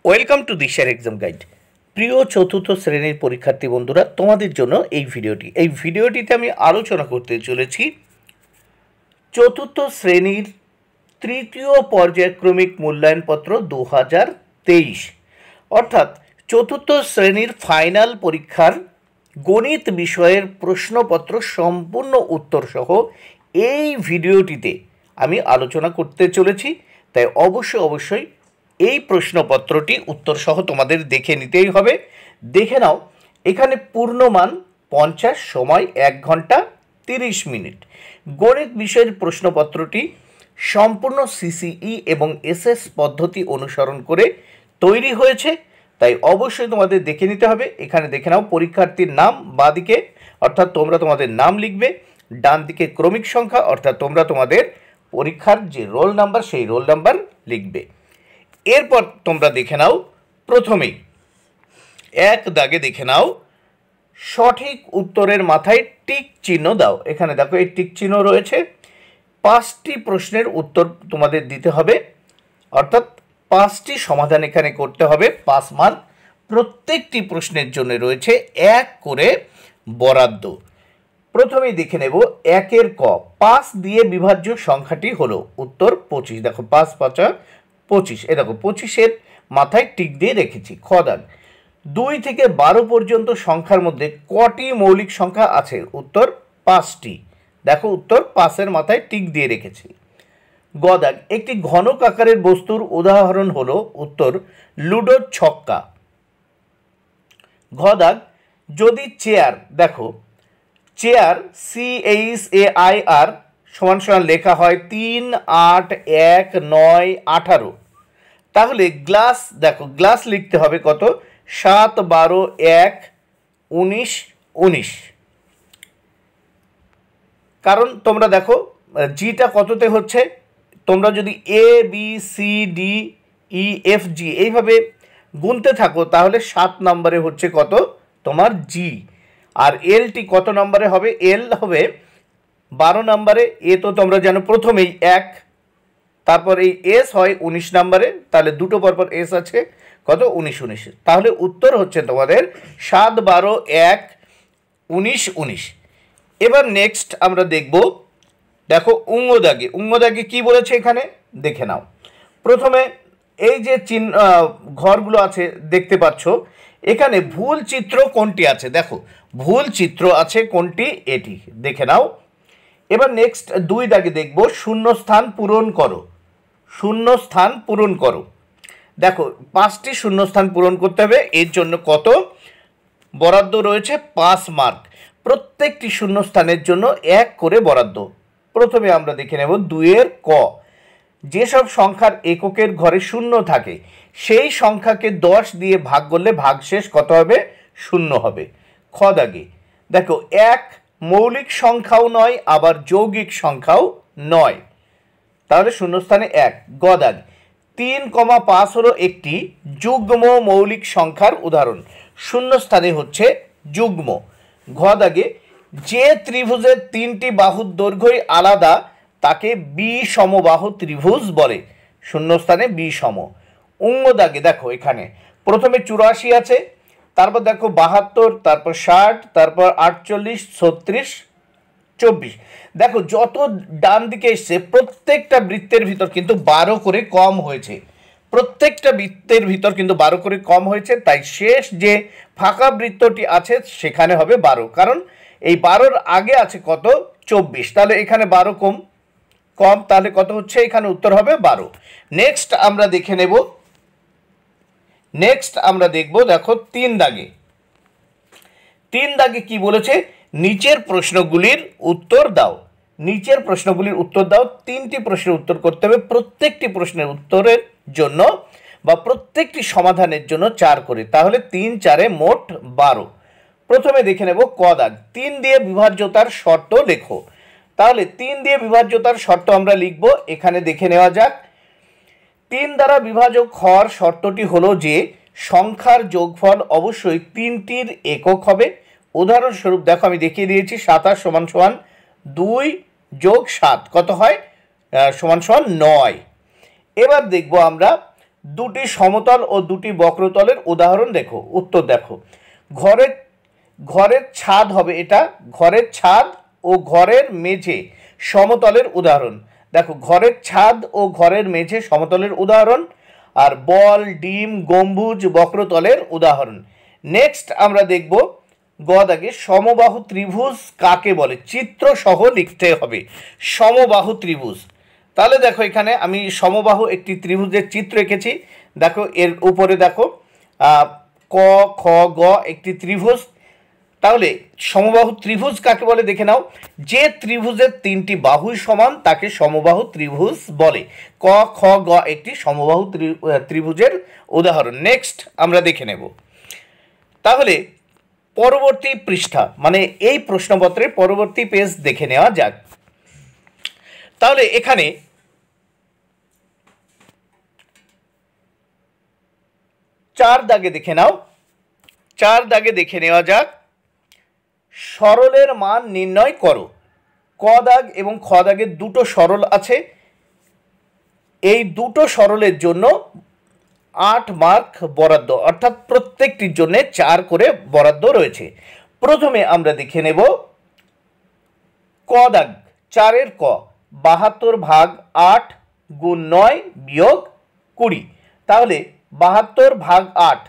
Welcome to দিশার exam guide. প্রিয় চতুর্থ শ্রেণীর পরীক্ষার্থী বন্ধুরা, তোমাদের জন্য এই ভিডিওটিতে আমি আলোচনা করতে চলেছি চতুর্থ শ্রেণীর তৃতীয় পর্যায়ক্রমিক মূল্যায়নপত্র 2023, অর্থাৎ চতুর্থ শ্রেণীর ফাইনাল পরীক্ষার গণিত বিষয়ের প্রশ্নপত্র সম্পূর্ণ উত্তরসহ এই ভিডিওটিতে আমি আলোচনা করতে চলেছি। তাই অবশ্যই এই প্রশ্নপত্রটি উত্তরসহ তোমাদের দেখে নিতেই হবে। দেখে নাও, এখানে পূর্ণমান 50, সময় 1 ঘন্টা 30 মিনিট। গণিত বিষয়ের প্রশ্নপত্রটি সম্পূর্ণ সিসিই এবং এসএস পদ্ধতি অনুসরণ করে তৈরি হয়েছে, তাই অবশ্যই তোমাদের দেখে নিতে হবে। এখানে দেখে নাও, পরীক্ষার্থীর নাম বাঁদিকে, অর্থাৎ তোমরা তোমাদের নাম লিখবে, ডান দিকে ক্রমিক সংখ্যা, অর্থাৎ তোমরা তোমাদের পরীক্ষার যে রোল নাম্বার সেই রোল নাম্বার লিখবে। এরপর তোমরা দেখে নাও, প্রথমেই এক দাগে দেখে নাও, সঠিক উত্তরের মাথায় টিক চিহ্ন দাও। এখানে দেখো এই টিক চিহ্ন রয়েছে। 5টি প্রশ্নের উত্তর তোমাদের দিতে হবে, অর্থাৎ 5টি সমাধান এখানে করতে হবে। 5 মার্ক। প্রত্যেকটি প্রশ্নের জন্য রয়েছে 1 করে বরাদ্দ। প্রথমেই দেখে নেব 1-এর ক। 5 দিয়ে বিভাজ্য সংখ্যাটি হলো উত্তর 25। দেখো 5 5 25, এ দেখো 25-এর মাথায় টিক দিয়ে রেখেছি। খ দাগ, 2 থেকে 12 পর্যন্ত সংখ্যার মধ্যে কটি মৌলিক সংখ্যা আছে? উত্তর 5টি। দেখো উত্তর 5-এর মাথায় টিক দিয়ে রেখেছি। গ দাগ, একটি ঘনক আকারের বস্তুর উদাহরণ হলো উত্তর লুডোর ছক্কা। ঘ দাগ, যদি চেয়ার, দেখো চেয়ার CHAIR সমান সমান লেখা হয় 3 8 1 9 18, তাহলে গ্লাস, দেখো গ্লাস লিখতে হবে কত? 7 12 1 19 19, কারণ তোমরা দেখো জিটা কততে হচ্ছে। তোমরা যদি ABCDEFG এইভাবে গুনতে থাকো তাহলে 7 নম্বরে হচ্ছে কত? তোমার জি। আর এলটি কত নম্বরে হবে? এল হবে 12 নম্বরে। এ তো তোমরা জানো প্রথমেই 1, তারপর এই এস হয় 19 নম্বরে, তাহলে দুটো পরপর এস আছে, কত? 19 19। তাহলে উত্তর হচ্ছে তোমাদের 7 12 1 19 19। এবার নেক্সট আমরা দেখব, দেখো উঙ্গদাগে কি বলেছে এখানে দেখে নাও। প্রথমে এই যে ঘরগুলো আছে দেখতে পাচ্ছ, এখানে ভুল চিত্র কোনটি আছে? দেখো ভুল চিত্র আছে কোনটি, এটি দেখে নাও। এবার নেক্সট 2 দাগে দেখব, শূন্যস্থান পূরণ করো। শূন্যস্থান পূরণ করো, দেখো 5টি শূন্যস্থান পূরণ করতে হবে। এর জন্য কত বরাদ্দ রয়েছে? 5 মার্ক। প্রত্যেকটি শূন্যস্থানের জন্য 1 করে বরাদ্দ। প্রথমে আমরা দেখে নেব 2-এর ক। যেসব সংখ্যার এককের ঘরে শূন্য থাকে সেই সংখ্যাকে 10 দিয়ে ভাগ করলে ভাগশেষ কত হবে? 0 হবে। খ দাগে দেখো 1 মৌলিক সংখ্যাও নয়, আবার যৌগিক সংখ্যাও নয়, তাহলে শূন্যস্থানে 1। গ দাগ, 3,5 হলো একটি যুগ্ম মৌলিক সংখ্যার উদাহরণ। শূন্যস্থানে হচ্ছে যুগ্ম। ঘ দাগে, যে ত্রিভুজের 3টি বাহুর দৈর্ঘ্যই আলাদা তাকে বিষমবাহু ত্রিভুজ বলে। শূন্যস্থানে বিষম। উঙ্গ দাগে দেখো এখানে প্রথমে 84 আছে, তারপর দেখো 72, তারপর 60, তারপর 48, 36, 24। দেখো যত ডান দিকে এসছে প্রত্যেকটা বৃত্তের ভিতর কিন্তু 12 করে কম হয়েছে। প্রত্যেকটা বৃত্তের ভিতর কিন্তু 12 করে কম হয়েছে, তাই শেষ যে ফাঁকা বৃত্তটি আছে সেখানে হবে 12, কারণ এই 12-র আগে আছে কত? 24, তাহলে এখানে 12 কম, তাহলে কত হচ্ছে? এখানে উত্তর হবে 12। নেক্সট আমরা দেখে নেব, দেখো 3 দাগে কি বলেছে? নিচের প্রশ্নগুলির উত্তর দাও। 3টি প্রশ্নের উত্তর করতে হবে। প্রত্যেকটি প্রশ্নের উত্তরের জন্য বা প্রত্যেকটি সমাধানের জন্য 4 করে, তাহলে 3 4-এ মোট 12। প্রথমে দেখে নেব ক দাগ, 3 দিয়ে বিভাজ্যতার শর্ত লেখো। তাহলে 3 দিয়ে বিভাজ্যতার শর্ত আমরা লিখব। এখানে দেখে নেওয়া যাক। 3 দ্বারা বিভাজক হওয়ার শর্তটি হলো যে সংখ্যার যোগফল অবশ্যই 3টির একক হবে। উদাহরণস্বরূপ দেখো আমি দেখিয়ে দিয়েছি, 27 সমান সমান 2 যোগ 7 কত হয়? সমান সমান 9। এবার দেখব আমরা দুটি সমতল ও দুটি বক্রতলের উদাহরণ দেখো। উত্তর দেখো, ঘরের ঘরের ছাদ হবে, এটা ঘরের ছাদ ও ঘরের মেঝে সমতলের উদাহরণ। দেখো, ঘরের ছাদ ও ঘরের মেঝে সমতলের উদাহরণ, আর বল, ডিম, গম্বুজ বক্রতলের উদাহরণ। নেক্সট আমরা দেখব গ দাগে সমবাহু ত্রিভুজ কাকে বলে, চিত্র সহ লিখতে হবে সমবাহু ত্রিভুজ। তাহলে দেখো, এখানে আমি সমবাহু একটি ত্রিভুজের চিত্র এঁকেছি। দেখো এর উপরে দেখো ক খ গ একটি ত্রিভুজ। তাহলে সমবাহু ত্রিভুজ কাকে বলে দেখে নাও, যে ত্রিভুজের তিনটি বাহুই সমান তাকে সমবাহু ত্রিভুজ বলে। ক খ গ একটি সমবাহু ত্রিভুজের উদাহরণ। নেক্সট আমরা দেখে নেব। তাহলে পরবর্তী পৃষ্ঠা মানে এই প্রশ্নপত্রের পরবর্তী পেজ দেখে নেওয়া যাক। তাহলে এখানে 4 দাগে দেখে নাও। 4 দাগে দেখে নেওয়া যাক। সরলের মান নির্ণয় করো। ক দাগ এবং খ দাগের দুটো সরল আছে। এই দুটো সরলের জন্য 8 মার্ক বরাদ্দ, অর্থাৎ প্রত্যেকটির জন্য 4 করে বরাদ্দ রয়েছে। প্রথমে আমরা দেখে নেব ক দাগ, 4-এর ক, 72 ভাগ 8 গুণ 9 বিয়োগ 20। তাহলে 72 ভাগ 8,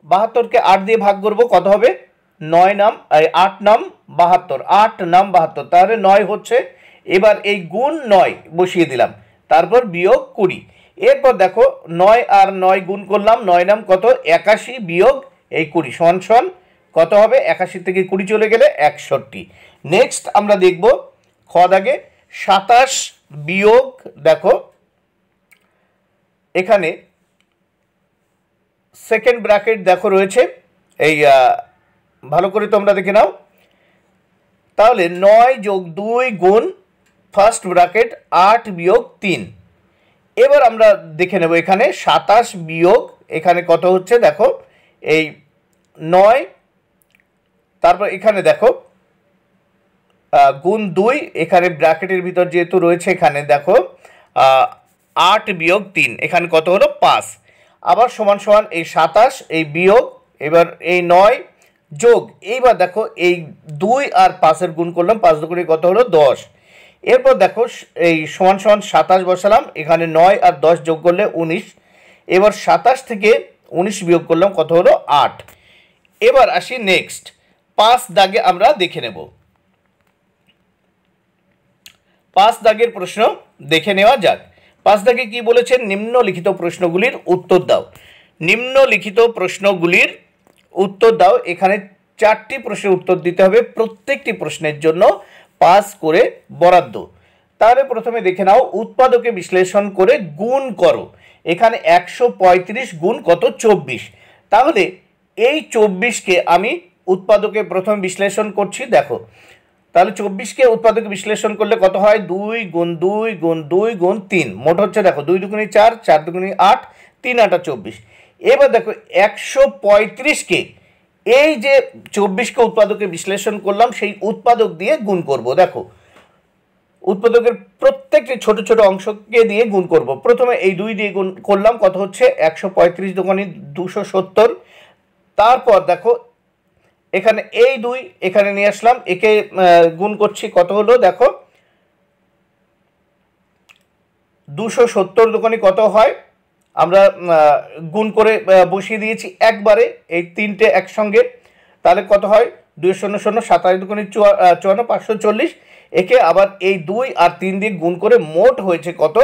72কে 8 দিয়ে ভাগ করব, কত হবে 9 নাম 8 নাম 72, 8 নাম 72, তাহলে 9 হচ্ছে। এবার এই গুণ 9 বসিয়ে দিলাম, তারপর বিয়োগ 20। এরপর দেখো 9 আর 9 গুণ করলাম, 9 নাম কত 81 বিয়োগ এই 20 সমান সমান কত হবে, 81 থেকে 20 চলে গেলে 61। নেক্সট আমরা দেখব খ দাগে 27 বিয়োগ, দেখো এখানে সেকেন্ড ব্র্যাকেট দেখো রয়েছে, এই ভালো করে তোমরা দেখে নাও। তাহলে 9 যোগ 2 গুণ ফার্স্ট ব্র্যাকেট 8 বিয়োগ 3। এবার আমরা দেখে নেব এখানে 27 বিয়োগ এখানে কত হচ্ছে, দেখো এই 9, তারপর এখানে দেখো গুণ 2, এখানে ব্র্যাকেটের ভিতর যেহেতু রয়েছে এখানে দেখো 8 বিয়োগ 3, এখানে কত হলো 5। আবার সমান সমান এই 27 এই বিয়োগ, এবার এই 9 যোগ, এইবার দেখো এই 2 আর 5-এর গুণ করলাম, 5 দুগুণে কত হলো 10। এরপর দেখো এই সমান সমান 27 বসালাম, এখানে 9 আর 10 যোগ করলে 19। এবার 27 থেকে 19 বিয়োগ করলাম, কত হলো 8। এবার আসি নেক্সট 5 দাগে আমরা দেখে নেব। 5 দাগের প্রশ্ন দেখে নেওয়া যাক। 5 দাগে কি বলেছেন, নিম্নলিখিত প্রশ্নগুলির উত্তর দাও। নিম্নলিখিত প্রশ্নগুলির উত্তর দাও। এখানে 4টি প্রশ্নের উত্তর দিতে হবে, প্রত্যেকটি প্রশ্নের জন্য 5 করে বরাদ্দ। তাহলে প্রথমে দেখে নাও, উৎপাদকে বিশ্লেষণ করে গুণ করো। এখানে 135 গুণ কত 24। তাহলে এই 24কে আমি উৎপাদকে প্রথমে বিশ্লেষণ করছি, দেখো তাহলে 24কে উৎপাদকে বিশ্লেষণ করলে কত হয়, 2 গুণ 2 গুণ 2 গুণ 3, মোট হচ্ছে দেখো 2 দুগুণে 4, 4 দুগুণে 8, 3 8 24। এবার দেখো 135কে এই যে 24কে উৎপাদকে বিশ্লেষণ করলাম সেই উৎপাদক দিয়ে গুণ করব। দেখো উৎপাদকের প্রত্যেকটি ছোট ছোট অংশকে দিয়ে গুণ করব। প্রথমে এই 2 দিয়ে গুণ করলাম, কত হচ্ছে 135 দুগুণে 270। তারপর দেখো এখানে এই 2 এখানে নিয়ে আসলাম, একে গুণ করছি, কত হলো দেখো 270 দুগুণে কত হয়, আমরা গুণ করে বসিয়ে দিয়েছি একবারে এই 3টে একসঙ্গে, তাহলে কত হয় 2 0 0 27 দুগুণে 54 540। একে আবার এই 2 আর 3 দিয়ে গুণ করে মোট হয়েছে কত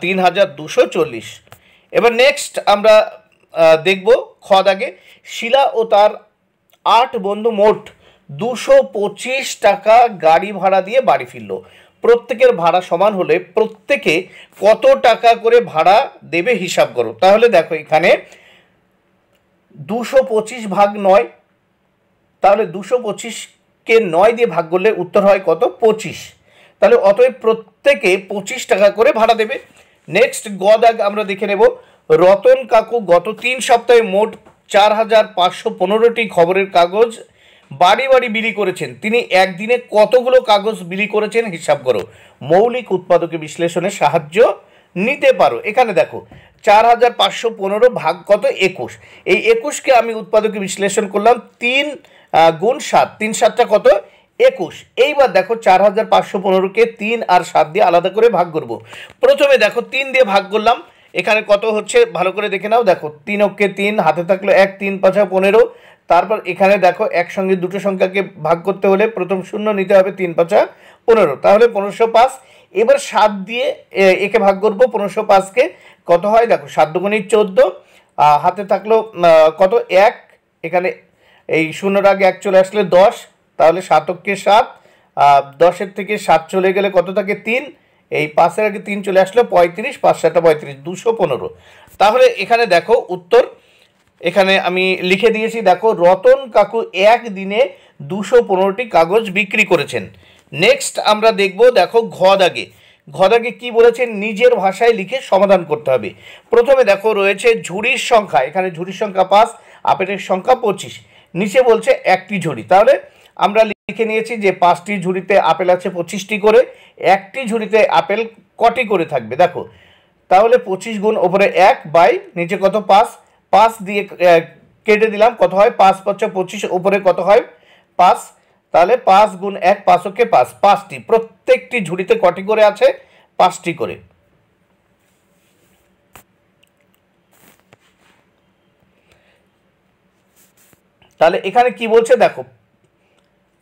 3240। এবার নেক্সট আমরা দেখব খ দাগে, শিলা ও তার 8 বন্ধু মোট 225 টাকা গাড়ি ভাড়া দিয়ে বাড়ি ফিরল। প্রত্যেকের ভাড়া সমান হলে প্রত্যেকে কত টাকা করে ভাড়া দেবে হিসাব করো। তাহলে দেখো এখানে 225 ভাগ 9, তাহলে 225কে 9 দিয়ে ভাগ করলে উত্তর হয় কত 25। তাহলে অতএব প্রত্যেকে 25 টাকা করে ভাড়া দেবে। নেক্সট গ দাগ আমরা দেখে নেব, রতন কাকু গত 3 সপ্তাহে মোট 4515টি খবরের কাগজ বাড়ি বাড়ি বিলি করেছেন। তিনি একদিনে কতগুলো কাগজ বিলি করেছেন হিসাব করো। মৌলিক উৎপাদকে বিশ্লেষণের সাহায্য নিতে পারো। এখানে দেখো 4515 ভাগ কত 21, এই 21কে আমি উৎপাদকে বিশ্লেষণ করলাম 3 গুণ 7, 3 7টা কত 21। এইবার দেখো 4515কে 3 আর 7 দিয়ে আলাদা করে ভাগ করব। প্রথমে দেখো 3 দিয়ে ভাগ করলাম, এখানে কত হচ্ছে ভালো করে দেখে নাও। দেখো 3 অক্ষে 3, হাতে থাকলো 1, 3 5 15। তারপর এখানে দেখো একসঙ্গে দুটো সংখ্যাকে ভাগ করতে হলে প্রথম শূন্য নিতে হবে, 3 5 15, তাহলে 1505। এবার 7 দিয়ে একে ভাগ করব 1505কে, কত হয় দেখো 7 দুগুণে 14, হাতে থাকলো কত 1, এখানে এই শূন্যর আগে 1 চলে আসলে 10, তাহলে 7 অক্ষে 7, 10-এর থেকে 7 চলে গেলে কত থাকে 3, এই 5-এর আগে 3 চলে আসলো 35, 5 7 35, 215। তাহলে এখানে দেখো উত্তর এখানে আমি লিখে দিয়েছি। দেখো রতন কাকু একদিনে 215টি কাগজ বিক্রি করেছেন। নেক্সট আমরা দেখব, দেখো ঘদাগে কি বলেছেন, নিজের ভাষায় লিখে সমাধান করতে হবে। প্রথমে দেখো রয়েছে ঝুড়ির সংখ্যা, এখানে ঝুড়ির সংখ্যা 5, আপেলের সংখ্যা 25, নিচে বলছে একটি ঝুড়ি। তাহলে আমরা লিখে নিয়েছি যে 5টি ঝুড়িতে আপেল আছে 25টি করে, একটি ঝুড়িতে আপেল কটি করে থাকবে দেখো, তাহলে 25 গুণ ওপরে 1 বাই নিচে কত 5, 5 দিয়ে কেটে দিলাম, কত হয় 5 5 25, ওপরে কত হয় 5, তাহলে 5 গুণ 1 5 ওকে 5, 5টি, প্রত্যেকটি ঝুড়িতে কটি করে আছে 5টি করে। তাহলে এখানে কি বলছে দেখো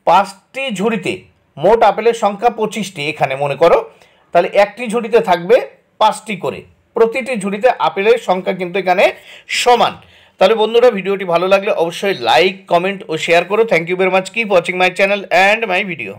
5টি ঝুড়িতে মোট আপেলের সংখ্যা 25টি, এখানে মনে করো, তাহলে একটি ঝুড়িতে থাকবে 5টি করে, প্রতিটি ঝুড়িতে আপেলের সংখ্যা কিন্তু এখানে সমান। তাহলে বন্ধুরা ভিডিওটি ভালো লাগলে অবশ্যই লাইক কমেন্ট ও শেয়ার করো। Thank you very much, keep watching my channel and my video.